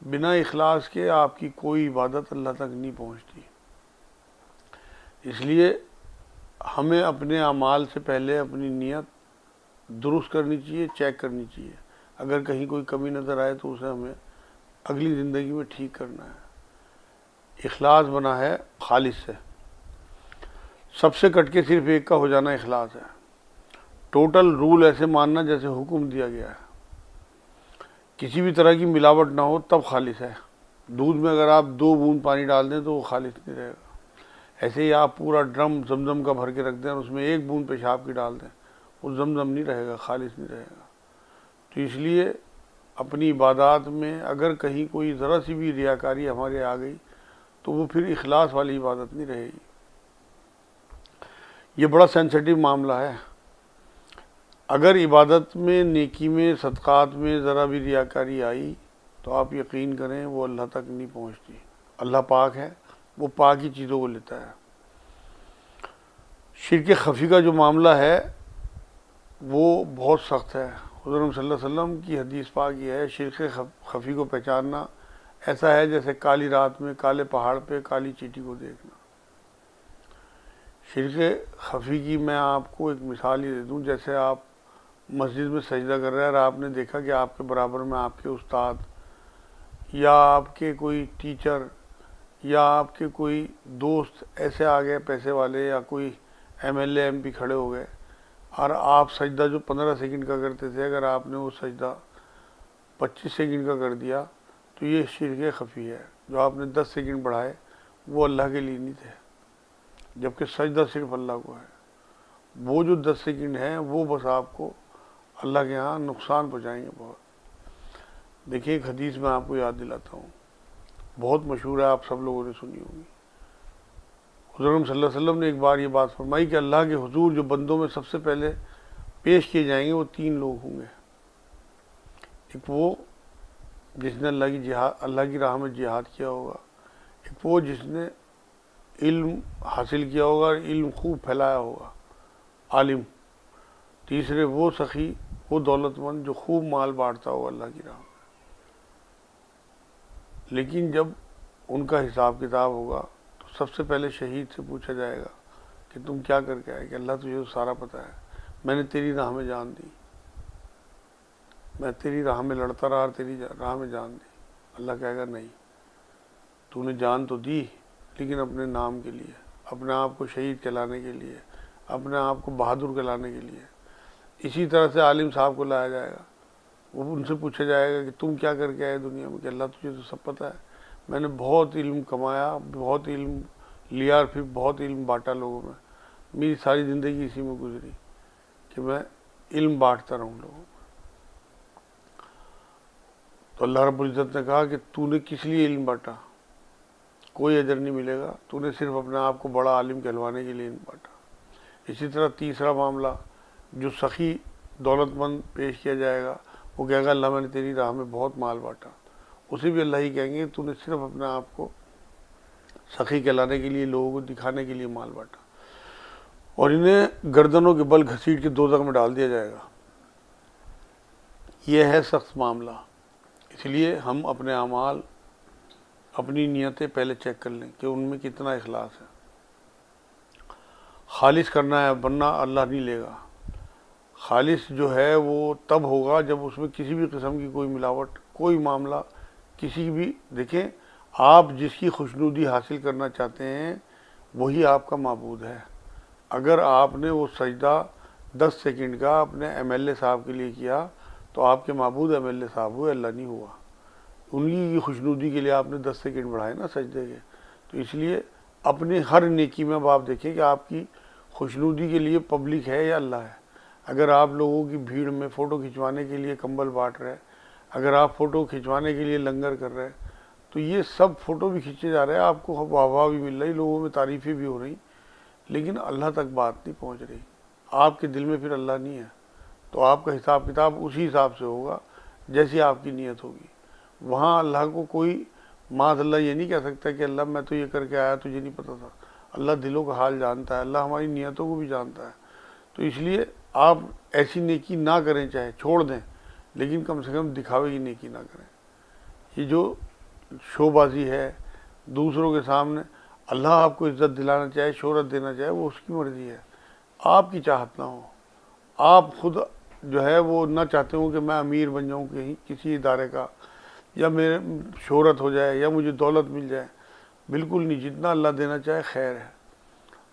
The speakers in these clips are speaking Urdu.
بنا اخلاص کے آپ کی کوئی عبادت اللہ تک نہیں پہنچتی۔ اس لیے ہمیں اپنے اعمال سے پہلے اپنی نیت درست کرنی چاہیے، چیک کرنی چاہیے۔ اگر کہیں کوئی کمی نظر آئے تو اسے ہمیں اگلی زندگی میں ٹھیک کرنا ہے۔ اخلاص بنا ہے خالص سے، سب سے کٹ کے صرف ایک کا ہو جانا اخلاص ہے۔ ٹوٹل رول ایسے ماننا جیسے حکم دیا گیا ہے، کسی بھی طرح کی ملاوٹ نہ ہو تب خالص ہے۔ دودھ میں اگر آپ 2 بوند پانی ڈال دیں تو وہ خالص نہیں رہے گا۔ ایسے ہی آپ پورا ڈرم زمزم کا بھر کے رکھ دیں اور اس میں 1 بوند پیشاب کی ڈال دیں، وہ زمزم نہیں رہے گا، خالص نہیں رہے گا۔ تو اس لیے اپنی عبادات میں اگر کہیں کوئی ذرا سی بھی ریاکاری ہمارے آ گئی تو وہ پھر اخلاص والی عبادت نہیں رہے گی۔ یہ بڑا سینسٹیو معاملہ ہے۔ اگر عبادت میں، نیکی میں، صدقات میں ذرا بھی ریاکاری آئی تو آپ یقین کریں وہ اللہ تک نہیں پہنچتی۔ اللہ پاک ہے، وہ پاک ہی چیزوں کو لیتا ہے۔ شرک خفی کا جو معاملہ ہے وہ بہت سخت ہے۔ حضور صلی اللہ علیہ وسلم کی حدیث پاک یہ ہے، شرک خفی کو پہچاننا ایسا ہے جیسے کالی رات میں کالے پہاڑ پہ کالی چیٹی کو دیکھنا۔ شرک خفی کی میں آپ کو ایک مثال ہی دے دوں، جیسے آپ مسجد میں سجدہ کر رہے ہیں اور آپ نے دیکھا کہ آپ کے برابر میں آپ کے استاد یا آپ کے کوئی ٹیچر یا آپ کے کوئی دوست ایسے آ گئے پیسے والے، یا کوئی M L A M P کھڑے ہو گئے، اور آپ سجدہ جو 15 سیکنڈ کا کرتے تھے اگر آپ نے وہ سجدہ 25 سیکنڈ کا کر دیا تو یہ شرک خفی ہے۔ جو آپ نے 10 سیکنڈ بڑھائے وہ اللہ کے لیے نہیں تھے، جبکہ سجدہ صرف اللہ کو ہے۔ وہ جو 10 سیکنڈ ہیں وہ بس آپ کو اللہ کے ہاں نقصان پہنچائیں گے بہت۔ دیکھیں ایک حدیث میں آپ کو یاد دلاتا ہوں، بہت مشہور ہے، آپ سب لوگوں نے سنی ہوگی۔ حضور صلی اللہ علیہ وسلم نے ایک بار یہ بات فرمائی کہ اللہ کے حضور جو بندوں میں سب سے پہلے پیش کیے جائیں گے وہ 3 لوگ ہوں گے۔ ایک وہ جس نے اللہ کی راہ میں جہاد کیا ہوگا، ایک وہ جس نے علم حاصل کیا ہوگا اور علم خوب پھیلایا ہوگا، عالم، تیسرے وہ سخی، وہ دولت مند جو خوب مال بانٹتا ہوگا اللہ کی راہ میں۔ لیکن جب ان کا حساب کتاب ہوگا تو سب سے پہلے شہید سے پوچھا جائے گا کہ تم کیا کر کے آئے؟ کہ اللہ تجھے تو سارا پتہ ہے، میں نے تیری راہ میں جان دی، میں تیری راہ میں لڑتا رہا اور تیری راہ میں جان دی۔ اللہ کہے گا نہیں، تو نے جان تو دی لیکن اپنے نام کے لیے، اپنے آپ کو شہید کہلانے کے لیے، اپنے آپ کو بہادر کہلانے کے لیے۔ اسی طرح سے عالم صاحب کو لایا جائے گا، وہ ان سے پوچھا جائے گا کہ تم کیا کر کے آئے دنیا میں؟ کہ اللہ تجھے تو سب پتہ ہے، میں نے بہت علم کمایا، بہت علم لیا اور پھر بہت علم بانٹا لوگوں میں، میری ساری زندگی اسی میں گزری کہ میں علم بانٹتا رہوں لوگوں میں۔ تو اللہ رب العزت نے کہا کہ تو نے کس لیے علم بانٹا؟ کوئی اجر نہیں ملے گا، تو نے صرف اپنے آپ کو بڑا عالم کہلوانے کے لیے علم بانٹا۔ اسی طرح تیسرا معاملہ، جو سخی دولت مند پیش کیا جائے گا، وہ کہے گا اللہ میں نے تیری راہ میں بہت مال بانٹا، اسے بھی اللہ ہی کہیں گے تو نے صرف اپنے آپ کو سخی کہلانے کے لیے، لوگوں کو دکھانے کے لیے مال بانٹا، اور انہیں گردنوں کے بل گھسیٹ کے دوزخ میں ڈال دیا جائے گا۔ یہ ہے سخت معاملہ۔ اس لیے ہم اپنے اعمال، اپنی نیتیں پہلے چیک کر لیں کہ ان میں کتنا اخلاص ہے۔ خالص کرنا ہے، ورنہ اللہ نہیں لے گا۔ خالص جو ہے وہ تب ہوگا جب اس میں کسی بھی قسم کی کوئی ملاوٹ، کوئی معاملہ، کسی بھی، دیکھیں آپ جس کی خوشنودی حاصل کرنا چاہتے ہیں وہی آپ کا معبود ہے۔ اگر آپ نے وہ سجدہ 10 سیکنڈ کا اپنے ایم ایل اے صاحب کے لیے کیا تو آپ کے معبود ایم ایل اے صاحب ہوئے، اللہ نہیں ہوا۔ انہی کی خوشنودی کے لیے آپ نے 10 سیکنڈ بڑھائے نا سجدے کے۔ تو اس لیے اپنی ہر نیکی میں اب آپ دیکھیں کہ آپ کی خوشنودی کے لیے پبلک ہے یا اللہ ہے۔ اگر آپ لوگوں کی بھیڑ میں فوٹو کھنچوانے کے لیے کمبل بانٹ رہے، اگر آپ فوٹو کھنچوانے کے لیے لنگر کر رہے، تو یہ سب فوٹو بھی کھینچے جا رہے ہیں، آپ کو واہ واہ بھی مل رہی، لوگوں میں تعریفیں بھی ہو رہی، لیکن اللہ تک بات نہیں پہنچ رہی۔ آپ کے دل میں پھر اللہ نہیں ہے، تو آپ کا حساب کتاب اسی حساب سے ہوگا جیسی آپ کی نیت ہوگی۔ وہاں اللہ کو کوئی معاذ اللہ یہ نہیں کہہ سکتا کہ اللہ میں تو یہ کر کے آیا، تجھے نہیں پتا تھا۔ اللہ دلوں کا حال جانتا ہے، اللہ ہماری نیتوں کو بھی جانتا ہے۔ تو اس لیے آپ ایسی نیکی نہ کریں، چاہے چھوڑ دیں، لیکن کم سے کم دکھاوے کی نیکی نہ کریں۔ یہ جو شو بازی ہے دوسروں کے سامنے. اللہ آپ کو عزت دلانا چاہے، شہرت دینا چاہے، وہ اس کی مرضی ہے، آپ کی چاہت نہ ہو. آپ خود جو ہے وہ نہ چاہتے ہوں کہ میں امیر بن جاؤں کہیں کسی ادارے کا، یا میرے شہرت ہو جائے، یا مجھے دولت مل جائے. بالکل نہیں، جتنا اللہ دینا چاہے خیر ہے.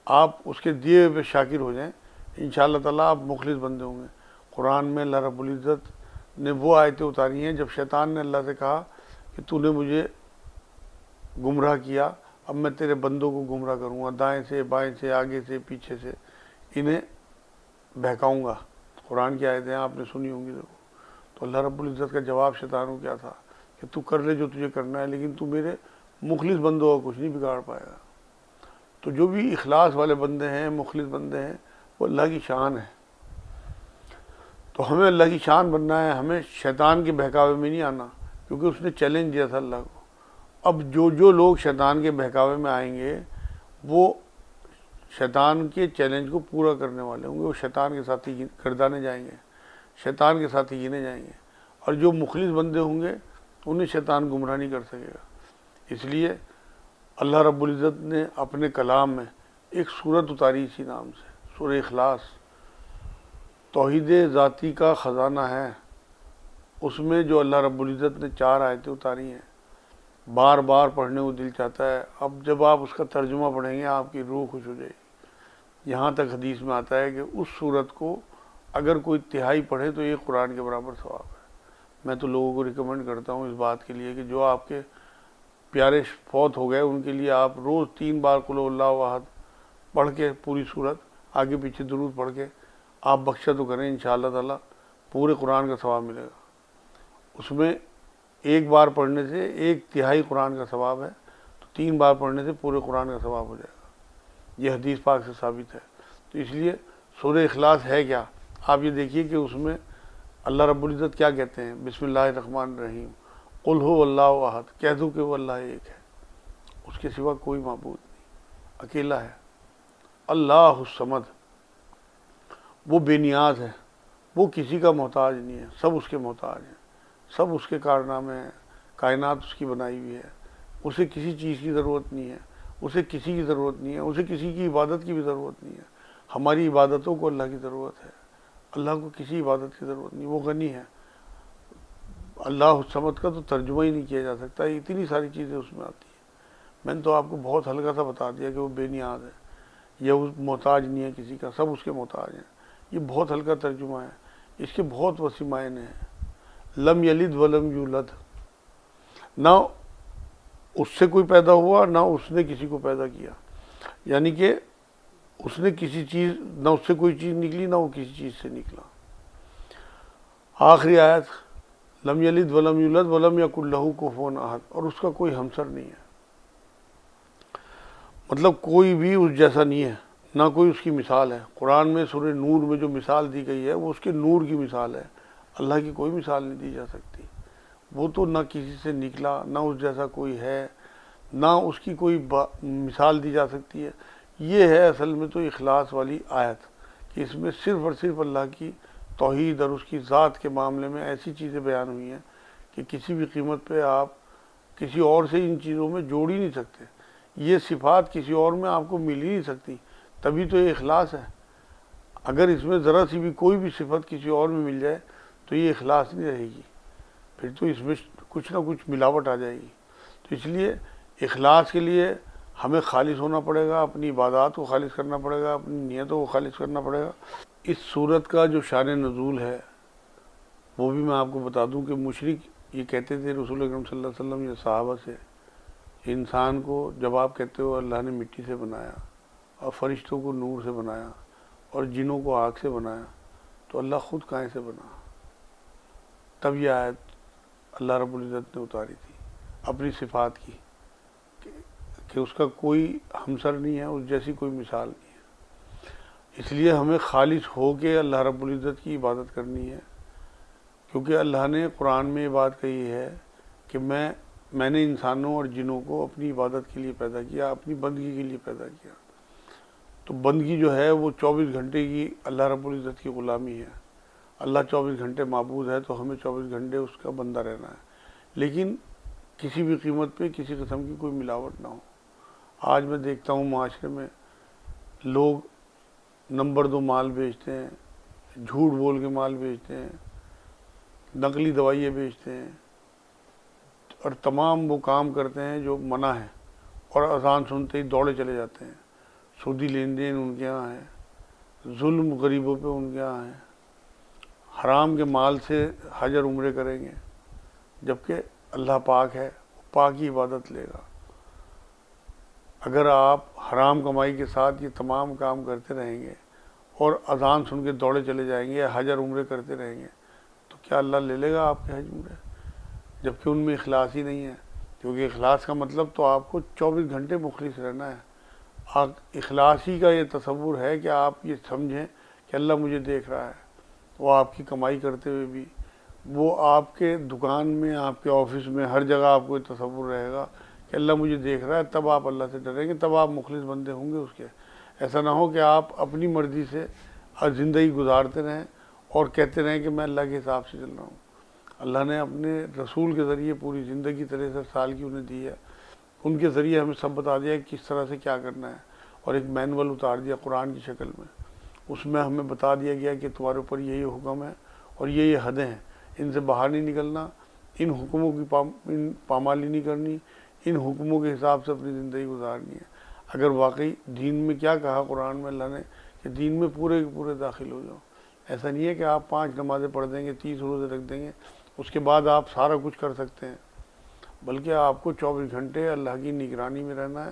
آپ اس کے دیے ہوئے پہ شاکر ہو جائیں، انشاءاللہ تعالیٰ آپ مخلص بندے ہوں گے. قرآن میں اللہ رب العزت نے وہ آیتیں اتاری ہیں جب شیطان نے اللہ سے کہا کہ تو نے مجھے گمراہ کیا، اب میں تیرے بندوں کو گمراہ کروں گا، دائیں سے بائیں سے آگے سے پیچھے سے انہیں بہکاؤں گا. قرآن کی آیتیں آپ نے سنی ہوں گی ضرور. تو اللہ رب العزت کا جواب شیطان کو کیا تھا کہ تو کر لے جو تجھے کرنا ہے، لیکن تو میرے مخلص بندوں کا کچھ نہیں بگاڑ پائے گا. تو جو بھی اخلاص والے بندے ہیں، مخلص بندے ہیں، وہ اللہ کی شان ہے. تو ہمیں اللہ کی شان بننا ہے، ہمیں شیطان کے بہکاوے میں نہیں آنا، کیونکہ اس نے چیلنج دیا تھا اللہ کو. اب جو لوگ شیطان کے بہکاوے میں آئیں گے وہ شیطان کے چیلنج کو پورا کرنے والے ہوں گے، وہ شیطان کے ساتھ ہی گردانے جائیں گے، شیطان کے ساتھ ہی گنے جائیں گے. اور جو مخلص بندے ہوں گے انہیں شیطان گمراہ نہیں کر سکے گا. اس لیے اللہ رب العزت نے اپنے کلام میں ایک سورت اتاری اسی نام سے، سورہ اخلاص. توحید ذاتی کا خزانہ ہے. اس میں جو اللہ رب العزت نے 4 آیتیں اتاری ہیں، بار بار پڑھنے کو دل چاہتا ہے. اب جب آپ اس کا ترجمہ پڑھیں گے آپ کی روح خوش ہو جائے گی. یہاں تک حدیث میں آتا ہے کہ اس سورت کو اگر کوئی تہائی پڑھے تو یہ قرآن کے برابر ثواب ہے. میں تو لوگوں کو ریکمینڈ کرتا ہوں اس بات کے لیے کہ جو آپ کے پیارے فوت ہو گئے ان کے لیے آپ روز 3 بار قل هو اللہ احد پڑھ کے پوری صورت آگے پیچھے درود پڑھ کے آپ بخشا تو کریں، انشاءاللہ تعالیٰ پورے قرآن کا ثواب ملے گا. اس میں 1 بار پڑھنے سے 1/3 قرآن کا ثواب ہے، تو 3 بار پڑھنے سے پورے قرآن کا ثواب ہو جائے گا. یہ حدیث پاک سے ثابت ہے. تو اس لیے سورہ اخلاص ہے کیا؟ آپ یہ دیکھیے کہ اس میں اللہ رب العزت کیا کہتے ہیں، بسم اللہ الرحمن الرحیم، قل هو اللہ احد، کہہ دو کہ وہ اللہ ایک ہے، اس کے سوا کوئی معبود نہیں، اکیلا ہے. اللہ الصمد، وہ بے نیاز ہے، وہ کسی کا محتاج نہیں ہے، سب اس کے محتاج ہیں، سب اس کے کارنامے ہیں، کائنات اس کی بنائی ہوئی ہے. اسے کسی چیز کی ضرورت نہیں ہے، اسے کسی کی ضرورت نہیں ہے، اسے کسی کی عبادت کی بھی ضرورت نہیں ہے. ہماری عبادتوں کو اللہ کی ضرورت ہے، اللہ کو کسی عبادت کی ضرورت نہیں. وہ غنی ہے. اللہ الصمد کا تو ترجمہ ہی نہیں کیا جا سکتا، اتنی ساری چیزیں اس میں آتی ہیں. میں نے تو آپ کو بہت ہلکا سا بتا دیا کہ وہ بے نیاز ہے، یہ محتاج نہیں ہے کسی کا، سب اس کے محتاج ہیں. یہ بہت ہلکا ترجمہ ہے، اس کے بہت وسیع معنی ہیں. لم یلد ولم یولد، نہ اس سے کوئی پیدا ہوا نہ اس نے کسی کو پیدا کیا، یعنی کہ اس نے کسی چیز، نہ اس سے کوئی چیز نکلی نہ وہ کسی چیز سے نکلا. آخری آیت، لم یلد ولم یولد ولم یکن لہ کفوا احد، اور اس کا کوئی ہمسر نہیں ہے. مطلب کوئی بھی اس جیسا نہیں ہے، نہ کوئی اس کی مثال ہے. قرآن میں سورہ نور میں جو مثال دی گئی ہے وہ اس کے نور کی مثال ہے. اللہ کی کوئی مثال نہیں دی جا سکتی. وہ تو نہ کسی سے نکلا، نہ اس جیسا کوئی ہے، نہ اس کی کوئی مثال دی جا سکتی ہے. یہ ہے اصل میں تو اخلاص والی آیت، کہ اس میں صرف اور صرف اللہ کی توحید اور اس کی ذات کے معاملے میں ایسی چیزیں بیان ہوئی ہیں کہ کسی بھی قیمت پہ آپ کسی اور سے ان چیزوں میں جوڑ ہی نہیں سکتے. یہ صفات کسی اور میں آپ کو مل ہی نہیں سکتی، تبھی تو یہ اخلاص ہے. اگر اس میں ذرا سی بھی کوئی بھی صفت کسی اور میں مل جائے تو یہ اخلاص نہیں رہے گی، پھر تو اس میں کچھ نہ کچھ ملاوٹ آ جائے گی. تو اس لیے اخلاص کے لیے ہمیں خالص ہونا پڑے گا، اپنی عبادات کو خالص کرنا پڑے گا، اپنی نیتوں کو خالص کرنا پڑے گا. اس صورت کا جو شان نزول ہے وہ بھی میں آپ کو بتا دوں کہ مشرک یہ کہتے تھے رسول اکرم صلی اللہ علیہ وسلم یا صحابہ سے، انسان کو جب آپ کہتے ہو اللہ نے مٹی سے بنایا اور فرشتوں کو نور سے بنایا اور جنوں کو آگ سے بنایا، تو اللہ خود کہاں سے بنا؟ تب یہ آیت اللہ رب العزت نے اتاری تھی اپنی صفات کی، کہ اس کا کوئی ہمسر نہیں ہے، اس جیسی کوئی مثال نہیں ہے. اس لیے ہمیں خالص ہو کے اللہ رب العزت کی عبادت کرنی ہے، کیونکہ اللہ نے قرآن میں یہ بات کہی ہے کہ میں نے انسانوں اور جنوں کو اپنی عبادت کے لیے پیدا کیا، اپنی بندگی کے لیے پیدا کیا. تو بندگی جو ہے وہ 24 گھنٹے کی اللہ رب العزت کی غلامی ہے. اللہ 24 گھنٹے معبود ہے تو ہمیں 24 گھنٹے اس کا بندہ رہنا ہے. لیکن کسی بھی قیمت پہ کسی قسم کی کوئی ملاوٹ نہ ہو۔ آج میں دیکھتا ہوں معاشرے میں لوگ نمبر 2 مال بیچتے ہیں، جھوٹ بول کے مال بیچتے ہیں، نقلی دوائیاں بیچتے ہیں، اور تمام وہ کام کرتے ہیں جو منع ہے، اور اذان سنتے ہی دوڑے چلے جاتے ہیں۔ سودی لین دین ان کے یہاں ہے، ظلم غریبوں پہ ان کے یہاں ہے، حرام کے مال سے حج اور عمرے کریں گے، جبکہ اللہ پاک ہے، پاک کی عبادت لے گا۔ اگر آپ حرام کمائی کے ساتھ یہ تمام کام کرتے رہیں گے اور اذان سن کے دوڑے چلے جائیں گے یا حج اور عمرے کرتے رہیں گے، تو کیا اللہ لے لے گا آپ کے حج عمرے؟ جبکہ ان میں اخلاص ہی نہیں ہے، کیونکہ اخلاص کا مطلب تو آپ کو 24 گھنٹے مخلص رہنا ہے۔ اخلاص ہی کا یہ تصور ہے کہ آپ یہ سمجھیں کہ اللہ مجھے دیکھ رہا ہے، وہ آپ کی کمائی کرتے ہوئے بھی، وہ آپ کے دکان میں، آپ کے آفس میں، ہر جگہ آپ کو یہ تصور رہے گا کہ اللہ مجھے دیکھ رہا ہے، تب آپ اللہ سے ڈریں گے، تب آپ مخلص بندے ہوں گے اس کے۔ ایسا نہ ہو کہ آپ اپنی مرضی سے زندگی گزارتے رہیں اور کہتے رہیں کہ میں اللہ کے حساب سے چل رہا ہوں۔ اللہ نے اپنے رسول کے ذریعے پوری زندگی 63 سال کی انہیں دی ہے، ان کے ذریعے ہمیں سب بتا دیا کہ کس طرح سے کیا کرنا ہے، اور ایک مینول اتار دیا قرآن کی شکل میں۔ اس میں ہمیں بتا دیا گیا کہ تمہارے اوپر یہ حکم ہے اور یہ حدیں ہیں، ان سے باہر نہیں نکلنا، ان حکموں کی پامالی نہیں کرنی، ان حکموں کے حساب سے اپنی زندگی گزارنی ہے۔ اگر واقعی دین میں کیا کہا قرآن میں اللہ نے کہ دین میں پورے کے پورے داخل ہو جاؤ، ایسا نہیں ہے کہ آپ 5 نمازیں پڑھ دیں گے، 30 روزے رکھ دیں گے، اس کے بعد آپ سارا کچھ کر سکتے ہیں، بلکہ آپ کو 24 گھنٹے اللہ کی نگرانی میں رہنا ہے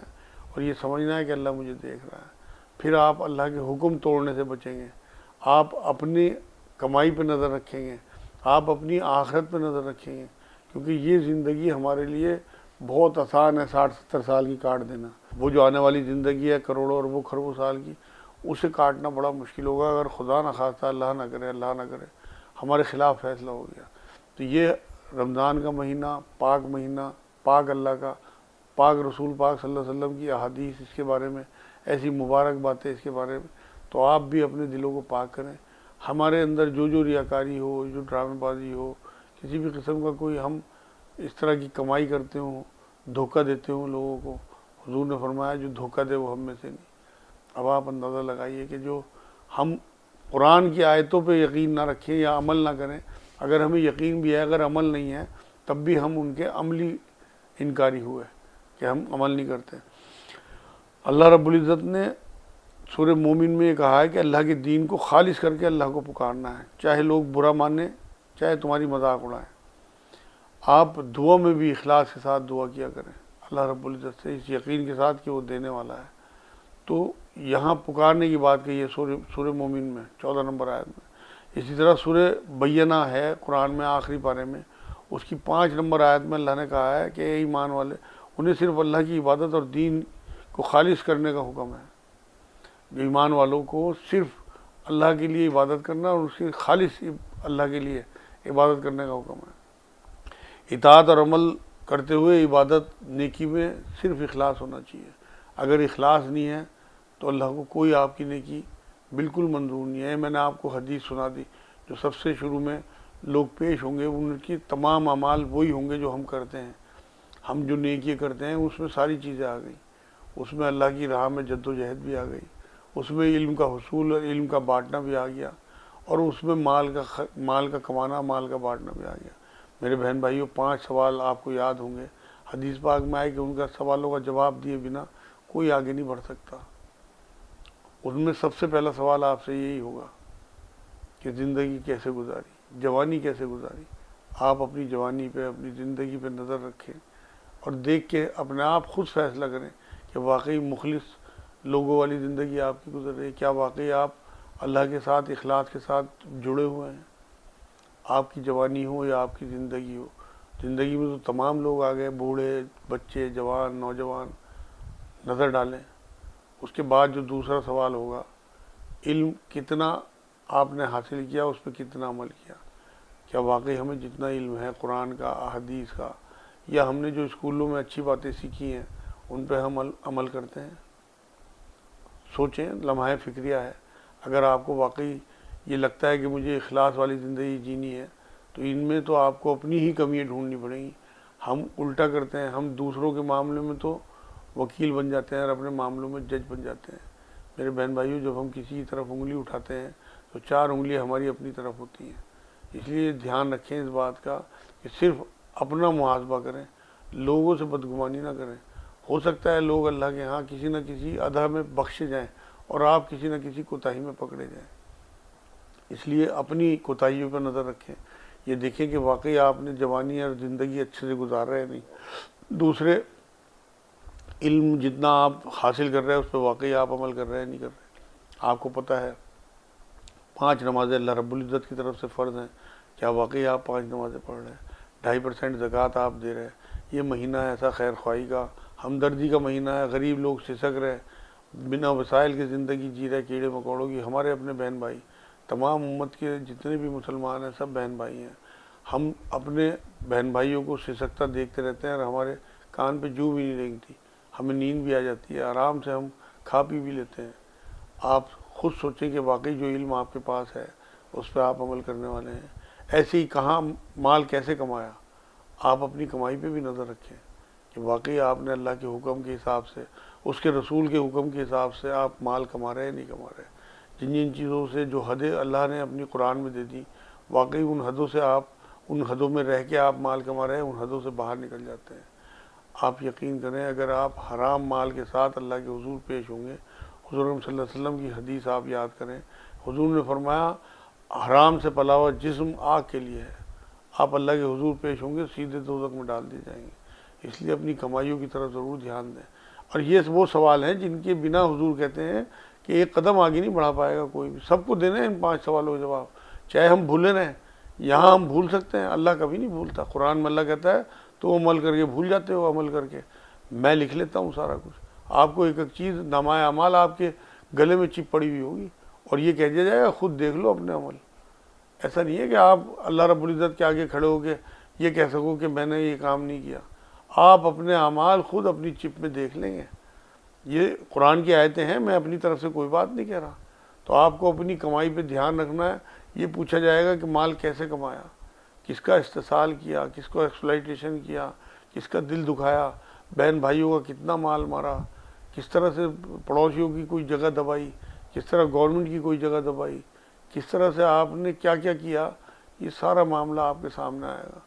اور یہ سمجھنا ہے کہ اللہ مجھے دیکھ رہا ہے۔ پھر آپ اللہ کے حکم توڑنے سے بچیں گے، آپ اپنی کمائی پہ نظر رکھیں گے، آپ اپنی آخرت پہ نظر رکھیں گے، کیونکہ یہ زندگی ہمارے لیے بہت آسان ہے 60-70 سال کی کاٹ دینا۔ وہ جو آنے والی زندگی ہے کروڑوں اربوں خربوں سال کی، اسے کاٹنا بڑا مشکل ہوگا اگر خدا نہ خواستہ اللہ نہ کرے ہمارے خلاف فیصلہ ہو گیا۔ تو یہ رمضان کا مہینہ، پاک اللہ کا، پاک رسول پاک صلی اللہ علیہ وسلم کی احادیث اس کے بارے میں، ایسی مبارک باتیں اس کے بارے میں، تو آپ بھی اپنے دلوں کو پاک کریں۔ ہمارے اندر جو ریاکاری ہو، جو ڈرامے بازی ہو، کسی بھی قسم کا کوئی ہم اس طرح کی کمائی کرتے ہوں، دھوکہ دیتے ہوں لوگوں کو، حضور نے فرمایا جو دھوکہ دے وہ ہم میں سے نہیں۔ اب آپ اندازہ لگائیے کہ جو ہم قرآن کی آیتوں پہ یقین نہ رکھیں یا عمل نہ کریں، اگر ہمیں یقین بھی ہے اگر عمل نہیں ہے تب بھی ہم ان کے عملی انکاری ہوئے کہ ہم عمل نہیں کرتے۔ اللہ رب العزت نے سورہ مومن میں یہ کہا ہے کہ اللہ کے دین کو خالص کر کے اللہ کو پکارنا ہے، چاہے لوگ برا مانیں، چاہے تمہاری مذاق اڑائیں۔ آپ دعا میں بھی اخلاص کے ساتھ دعا کیا کریں اللہ رب العزت سے، اس یقین کے ساتھ کہ وہ دینے والا ہے۔ تو یہاں پکارنے کی بات کہی ہے سورہ مومن میں 14 نمبر آیت میں۔ اسی طرح سورہ بینہ ہے قرآن میں آخری پارے میں، اس کی 5 نمبر آیت میں اللہ نے کہا ہے کہ اے ایمان والے، انہیں صرف اللہ کی عبادت اور دین کو خالص کرنے کا حکم ہے۔ جو ایمان والوں کو صرف اللہ کے لیے عبادت کرنا اور اس کی خالص اللہ کے لیے عبادت کرنے کا حکم ہے۔ اطاعت اور عمل کرتے ہوئے عبادت نیکی میں صرف اخلاص ہونا چاہیے۔ اگر اخلاص نہیں ہے تو اللہ کو کوئی آپ کی نیکی بالکل منظور نہیں ہے۔ میں نے آپ کو حدیث سنا دی، جو سب سے شروع میں لوگ پیش ہوں گے ان کی تمام اعمال وہی ہوں گے جو ہم کرتے ہیں۔ ہم جو نیکی کرتے ہیں اس میں ساری چیزیں آ گئی، اس میں اللہ کی راہ میں جد و جہد بھی آ گئی، اس میں علم کا حصول اور علم کا بانٹنا بھی آ گیا، اور اس میں مال کا کمانا، مال کا بانٹنا بھی آ گیا۔ میرے بہن بھائیوں، 5 سوال آپ کو یاد ہوں گے، حدیث پاک میں آئے کہ ان کا سوالوں کا جواب دیے بنا کوئی آگے نہیں بڑھ سکتا۔ ان میں سب سے پہلا سوال آپ سے یہی ہوگا کہ زندگی کیسے گزاری، جوانی کیسے گزاری۔ آپ اپنی جوانی پہ، اپنی زندگی پہ نظر رکھیں اور دیکھ کے اپنے آپ خود فیصلہ کریں کہ واقعی مخلص لوگوں والی زندگی آپ کی گزر رہی ہے، کیا واقعی آپ اللہ کے ساتھ اخلاص کے ساتھ جڑے ہوئے ہیں۔ آپ کی جوانی ہو یا آپ کی زندگی ہو، زندگی میں تو تمام لوگ آ گئے، بوڑھے، بچے، جوان، نوجوان، نظر ڈالیں۔ اس کے بعد جو دوسرا سوال ہوگا، علم کتنا آپ نے حاصل کیا، اس پہ کتنا عمل کیا۔ کیا واقعی ہمیں جتنا علم ہے قرآن کا، احادیث کا، یا ہم نے جو اسکولوں میں اچھی باتیں سیکھی ہیں ان پہ ہم عمل کرتے ہیں؟ سوچیں، لمحہ فکریہ ہے۔ اگر آپ کو واقعی یہ لگتا ہے کہ مجھے اخلاص والی زندگی جینی ہے تو ان میں تو آپ کو اپنی ہی کمیاں ڈھونڈنی پڑیں گی۔ ہم الٹا کرتے ہیں، ہم دوسروں کے معاملے میں تو وکیل بن جاتے ہیں اور اپنے معاملوں میں جج بن جاتے ہیں۔ میرے بہن بھائیوں، جب ہم کسی کی طرف انگلی اٹھاتے ہیں تو 4 انگلیاں ہماری اپنی طرف ہوتی ہیں۔ اس لیے دھیان رکھیں اس بات کا کہ صرف اپنا محاسبہ کریں، لوگوں سے بدگمانی نہ کریں۔ ہو سکتا ہے لوگ اللہ کے ہاں کسی نہ کسی ادا میں بخشے جائیں اور آپ کسی نہ کسی کوتاہی میں پکڑے جائیں۔ اس لیے اپنی کوتاہیوں پر نظر رکھیں، یہ دیکھیں کہ واقعی آپ نے جوانی اور زندگی اچھے سے گزار رہے ہیں نہیں، دوسرے علم جتنا آپ حاصل کر رہے ہیں اس پہ واقعی آپ عمل کر رہے ہیں نہیں کر رہے۔ آپ کو پتہ ہے 5 نمازیں اللہ رب العزت کی طرف سے فرض ہیں، کیا واقعی آپ 5 نمازیں پڑھ رہے ہیں؟ 2.5% زکوٰۃ آپ دے رہے ہیں۔ یہ مہینہ ایسا خیر خواہی کا، ہمدردی کا مہینہ ہے، غریب لوگ سسک رہے، بنا وسائل کی زندگی جی رہے، کیڑے مکوڑوں کی۔ ہمارے اپنے بہن بھائی، تمام امت کے جتنے بھی مسلمان ہیں سب بہن بھائی ہیں۔ ہم اپنے بہن بھائیوں کو سسکتا دیکھتے رہتے ہیں اور ہمارے کان پہ جو بھی نہیں رینگتی، ہمیں نیند بھی آ جاتی ہے، آرام سے ہم کھا پی بھی لیتے ہیں۔ آپ خود سوچیں کہ واقعی جو علم آپ کے پاس ہے اس پہ آپ عمل کرنے والے ہیں۔ ایسے ہی کہاں مال کیسے کمایا، آپ اپنی کمائی پہ بھی نظر رکھیں کہ واقعی آپ نے اللہ کے حکم کے حساب سے، اس کے رسول کے حکم کے حساب سے آپ مال کما رہے ہیں نہیں کما رہے۔ جن جن چیزوں سے جو حدیں اللہ نے اپنی قرآن میں دے دی، واقعی ان حدوں سے ان حدوں میں رہ کے آپ مال کما رہے ہیں، ان حدوں سے باہر نکل جاتے ہیں۔ آپ یقین کریں، اگر آپ حرام مال کے ساتھ اللہ کے حضور پیش ہوں گے، حضور صلی اللہ علیہ وسلم کی حدیث آپ یاد کریں، حضور نے فرمایا حرام سے پلا ہوا جسم آگ کے لیے ہے، آپ اللہ کے حضور پیش ہوں گے سیدھے دوزخ میں ڈال دیے جائیں گے۔ اس لیے اپنی کمائیوں کی طرف ضرور دھیان دیں۔ اور یہ وہ سوال ہیں جن کے بنا حضور کہتے ہیں کہ ایک قدم آگے نہیں بڑھا پائے گا کوئی بھی۔ سب کو دینے ان 5 سوالوں کے جواب، چاہے ہم بھولے رہیں۔ یہاں ہم بھول سکتے ہیں، اللہ کبھی نہیں بھولتا۔ قرآن میں اللہ کہتا ہے تو عمل کر کے بھول جاتے ہو، عمل کر کے میں لکھ لیتا ہوں سارا کچھ۔ آپ کو ایک ایک چیز نامہ اعمال آپ کے گلے میں چپ پڑی ہوئی ہوگی اور یہ کہہ دیا جائے گا خود دیکھ لو اپنے عمل۔ ایسا نہیں ہے کہ آپ اللہ رب العزت کے آگے کھڑے ہو کے یہ کہہ سکو کہ میں نے یہ کام نہیں کیا۔ آپ اپنے اعمال خود اپنی چپ میں دیکھ لیں گے۔ یہ قرآن کی آیتیں ہیں، میں اپنی طرف سے کوئی بات نہیں کہہ رہا۔ تو آپ کو اپنی کمائی پہ دھیان رکھنا ہے۔ یہ پوچھا جائے گا کہ مال کیسے کمایا، کس کا استحصال کیا، کس کو ایکسپلائٹیشن کیا، کس کا دل دکھایا، بہن بھائیوں کا کتنا مال مارا، کس طرح سے پڑوسیوں کی کوئی جگہ دبائی، کس طرح گورنمنٹ کی کوئی جگہ دبائی، کس طرح سے آپ نے کیا کیا کیا، یہ سارا معاملہ آپ کے سامنے آئے گا۔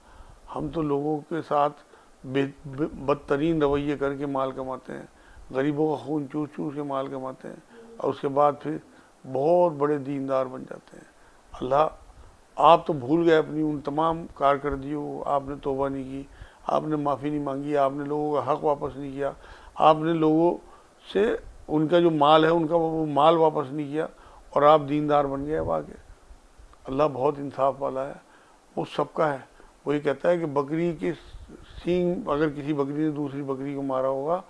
ہم تو لوگوں کے ساتھ بدترین رویے کر کے مال کماتے ہیں، غریبوں کا خون چوس چوس کے مال کماتے ہیں اور اس کے بعد پھر بہت بڑے دیندار بن جاتے ہیں۔ اللہ، آپ تو بھول گئے اپنی ان تمام کارکردگیوں، آپ نے توبہ نہیں کی، آپ نے معافی نہیں مانگی، آپ نے لوگوں کا حق واپس نہیں کیا، آپ نے لوگوں سے ان کا جو مال ہے ان کا وہ مال واپس نہیں کیا اور آپ دیندار بن گئے۔ واقعی اللہ بہت انصاف والا ہے، وہ سب کا ہے۔ وہی کہتا ہے کہ بکری کی سینگ، اگر کسی بکری نے دوسری بکری کو مارا ہوگا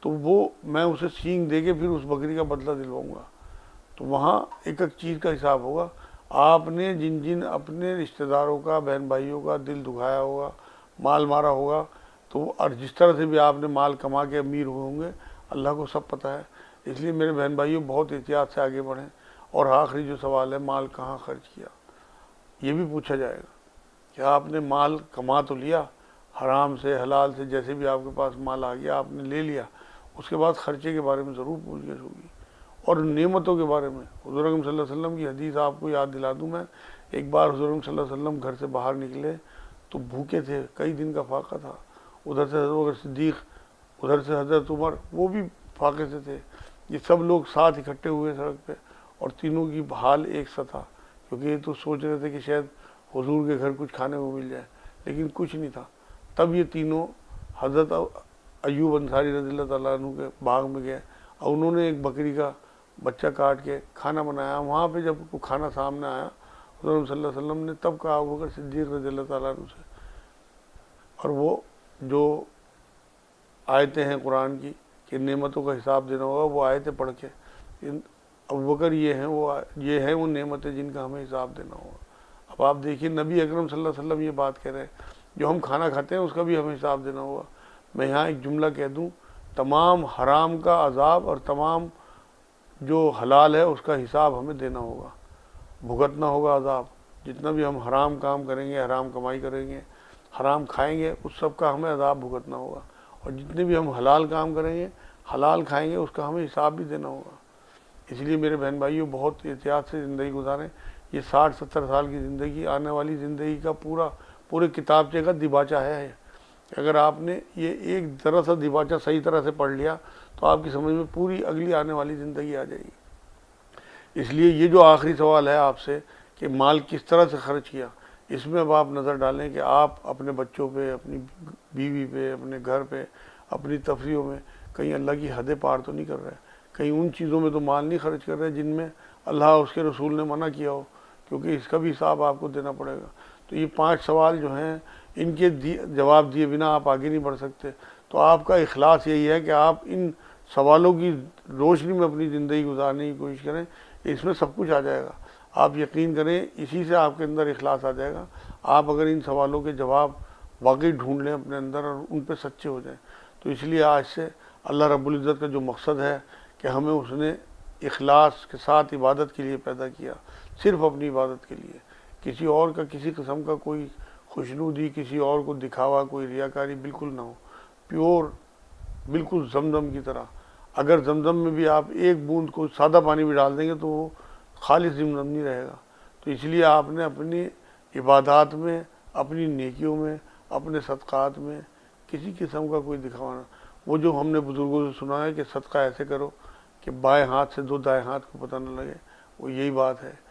تو وہ میں اسے سینگ دے کے پھر اس بکری کا بدلہ دلواؤں گا۔ تو وہاں ایک ایک چیز کا حساب ہوگا۔ آپ نے جن جن اپنے رشتہ داروں کا، بہن بھائیوں کا دل دکھایا ہوگا، مال مارا ہوگا، تو اور جس طرح سے بھی آپ نے مال کما کے امیر ہوئے ہوں گے، اللہ کو سب پتہ ہے۔ اس لیے میرے بہن بھائیوں بہت احتیاط سے آگے بڑھیں۔ اور آخری جو سوال ہے، مال کہاں خرچ کیا، یہ بھی پوچھا جائے گا کہ آپ نے مال کما تو لیا حرام سے، حلال سے، جیسے بھی آپ کے پاس مال آ گیا آپ نے لے لیا، اس کے بعد خرچے کے بارے میں ضرور پوچھ گچھ ہوگی، اور نعمتوں کے بارے میں۔ حضور اکرم صلی اللہ علیہ وسلم کی حدیث آپ کو یاد دلا دوں میں، ایک بار حضور اکرم صلی اللہ علیہ وسلم گھر سے باہر نکلے تو بھوکے تھے، کئی دن کا فاقہ تھا۔ ادھر سے حضرت صدیق، ادھر سے حضرت عمر، وہ بھی فاقے سے تھے۔ یہ سب لوگ ساتھ اکٹھے ہوئے سڑک پہ اور تینوں کی حال ایک سا تھا، کیونکہ یہ تو سوچ رہے تھے کہ شاید حضور کے گھر کچھ کھانے کو مل جائے، لیکن کچھ نہیں تھا۔ تب یہ تینوں حضرت ایوب انصاری رضی اللہ تعالیٰ عنہ کے باغ میں گئے اور انہوں نے ایک بکری کا بچہ کاٹ کے کھانا بنایا۔ وہاں پہ جب کھانا سامنے آیا حضور صلی اللہ علیہ وسلم نے تب کہا ابوبکر صدیق رضی اللہ تعالیٰ عنہ سے، اور وہ جو آیتیں ہیں قرآن کی کہ نعمتوں کا حساب دینا ہوگا، وہ آیتیں پڑھ کے ابوبکر یہ ہیں وہ نعمتیں جن کا ہمیں حساب دینا ہوگا۔ اب آپ دیکھیے نبی اکرم صلی اللہ علیہ وسلم یہ بات کہہ رہے ہیں، جو ہم کھانا کھاتے ہیں اس کا بھی ہمیں حساب دینا ہوگا۔ میں یہاں ایک جملہ کہہ دوں، تمام حرام کا عذاب اور تمام جو حلال ہے اس کا حساب ہمیں دینا ہوگا، بھگتنا ہوگا عذاب۔ جتنا بھی ہم حرام کام کریں گے، حرام کمائی کریں گے، حرام کھائیں گے اس سب کا ہمیں عذاب بھگتنا ہوگا، اور جتنے بھی ہم حلال کام کریں گے، حلال کھائیں گے، اس کا ہمیں حساب بھی دینا ہوگا۔ اس لیے میرے بہن بھائیوں بہت احتیاط سے زندگی گزاریں۔ یہ 60-70 سال کی زندگی، آنے والی زندگی کا پورے کتابچے کا دیباچہ ہے۔ اگر آپ نے یہ ایک ذرا سا دیباچہ صحیح طرح سے پڑھ لیا تو آپ کی سمجھ میں پوری اگلی آنے والی زندگی آ جائے گی۔ اس لیے یہ جو آخری سوال ہے آپ سے کہ مال کس طرح سے خرچ کیا، اس میں اب آپ نظر ڈالیں کہ آپ اپنے بچوں پہ، اپنی بیوی پہ، اپنے گھر پہ، اپنی تفریحوں میں کہیں اللہ کی حدیں پار تو نہیں کر رہے، کہیں ان چیزوں میں تو مال نہیں خرچ کر رہے جن میں اللہ اس کے رسول نے منع کیا ہو، کیونکہ اس کا بھی حساب آپ کو دینا پڑے گا۔ تو یہ 5 سوال جو ہیں، ان کے جواب دیے بنا آپ آگے نہیں بڑھ سکتے۔ تو آپ کا اخلاص یہی ہے کہ آپ ان سوالوں کی روشنی میں اپنی زندگی گزارنے کی کوشش کریں، اس میں سب کچھ آ جائے گا۔ آپ یقین کریں، اسی سے آپ کے اندر اخلاص آ جائے گا۔ آپ اگر ان سوالوں کے جواب واقعی ڈھونڈ لیں اپنے اندر اور ان پہ سچے ہو جائیں، تو اس لیے آج سے اللہ رب العزت کا جو مقصد ہے کہ ہمیں اس نے اخلاص کے ساتھ عبادت کے لیے پیدا کیا، صرف اپنی عبادت کے لیے، کسی اور کا کسی قسم کا کوئی خوشنودی، کسی اور کو دکھاوا، کوئی ریاکاری بالکل نہ ہو، پیور، بالکل زمزم کی طرح۔ اگر زمزم میں بھی آپ ایک بوند کو سادہ پانی بھی ڈال دیں گے تو وہ خالص زمزم نہیں رہے گا۔ تو اس لیے آپ نے اپنی عبادات میں، اپنی نیکیوں میں، اپنے صدقات میں کسی قسم کا کوئی دکھاوا نہ۔ وہ جو ہم نے بزرگوں سے سنا ہے کہ صدقہ ایسے کرو کہ بائیں ہاتھ سے 2 دائیں ہاتھ کو پتہ نہ لگے، وہ یہی بات ہے